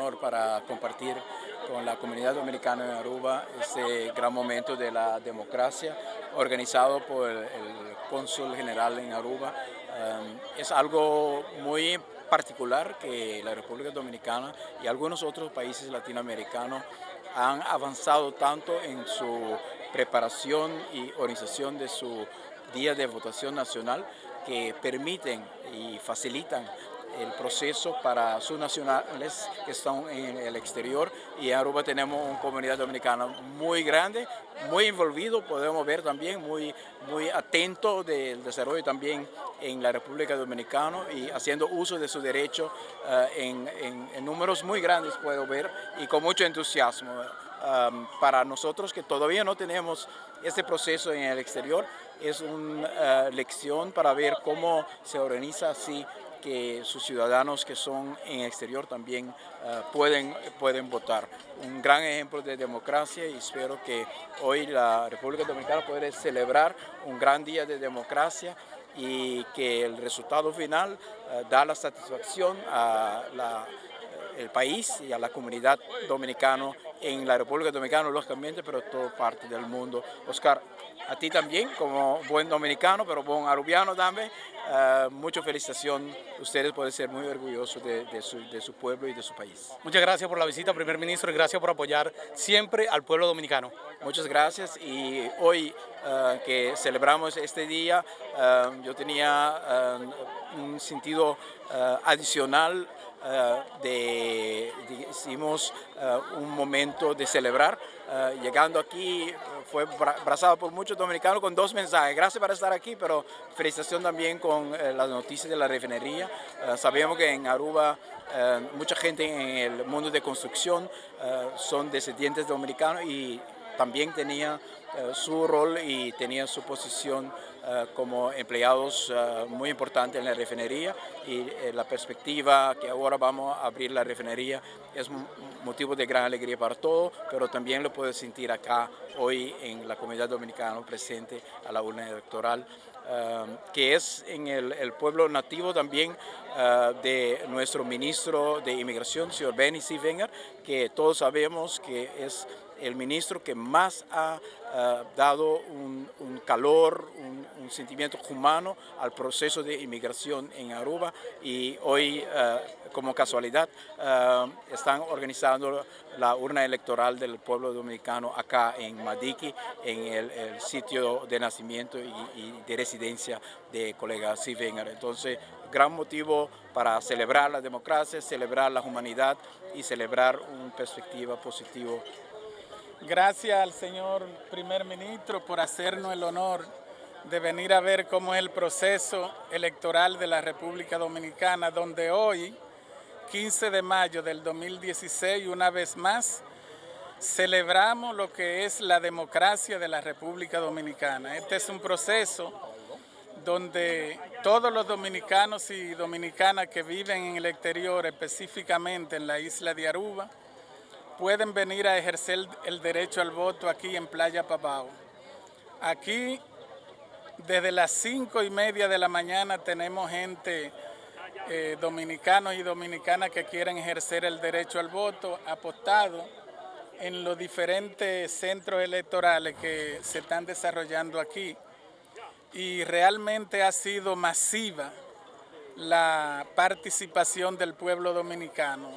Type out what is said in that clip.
honor para compartir con la comunidad dominicana en Aruba este gran momento de la democracia organizado por el cónsul general en Aruba. Es algo muy particular que la República Dominicana y algunos otros países latinoamericanos han avanzado tanto en su preparación y organización de su día de votación nacional que permiten y facilitan el proceso para sus nacionales que están en el exterior, y en Aruba tenemos una comunidad dominicana muy grande, muy envolvido, podemos ver también, muy atento del desarrollo también en la República Dominicana y haciendo uso de su derecho en números muy grandes, puedo ver, y con mucho entusiasmo. Para nosotros que todavía no tenemos este proceso en el exterior, es una lección para ver cómo se organiza así que sus ciudadanos que son en el exterior también pueden votar. Un gran ejemplo de democracia, y espero que hoy la República Dominicana pueda celebrar un gran día de democracia y que el resultado final da la satisfacción a el país y a la comunidad dominicana en la República Dominicana, lógicamente, pero toda parte del mundo. Oscar, a ti también, como buen dominicano, pero buen arubiano también, mucha felicitación. Ustedes pueden ser muy orgullosos de su pueblo y de su país. Muchas gracias por la visita, primer ministro, y gracias por apoyar siempre al pueblo dominicano. Muchas gracias, y hoy que celebramos este día, yo tenía un sentido adicional hicimos un momento de celebrar. Llegando aquí fue abrazado por muchos dominicanos con dos mensajes: gracias por estar aquí, pero felicitación también con las noticias de la refinería. Sabemos que en Aruba mucha gente en el mundo de construcción son descendientes dominicanos y también tenía su rol y tenía su posición como empleados muy importantes en la refinería, y la perspectiva que ahora vamos a abrir la refinería es motivo de gran alegría para todos, pero también lo puedo sentir acá hoy en la comunidad dominicana presente a la urna electoral, que es en el pueblo nativo también de nuestro ministro de Inmigración, señor Benny C. Wenger, que todos sabemos que es el ministro que más ha dado un calor, un sentimiento humano al proceso de inmigración en Aruba, y hoy, como casualidad, están organizando la urna electoral del pueblo dominicano acá en Madiqui, en el sitio de nacimiento y de residencia de colega C. Wenger. Entonces, gran motivo para celebrar la democracia, celebrar la humanidad y celebrar una perspectiva positiva. Gracias al señor primer ministro por hacernos el honor de venir a ver cómo es el proceso electoral de la República Dominicana, donde hoy, 15 de mayo del 2016, una vez más, celebramos lo que es la democracia de la República Dominicana. Este es un proceso donde todos los dominicanos y dominicanas que viven en el exterior, específicamente en la isla de Aruba, pueden venir a ejercer el derecho al voto aquí en Playa Pavao. Aquí, desde las 5:30 de la mañana, tenemos gente, dominicanos y dominicanas, que quieren ejercer el derecho al voto, apostado en los diferentes centros electorales que se están desarrollando aquí. Y realmente ha sido masiva la participación del pueblo dominicano.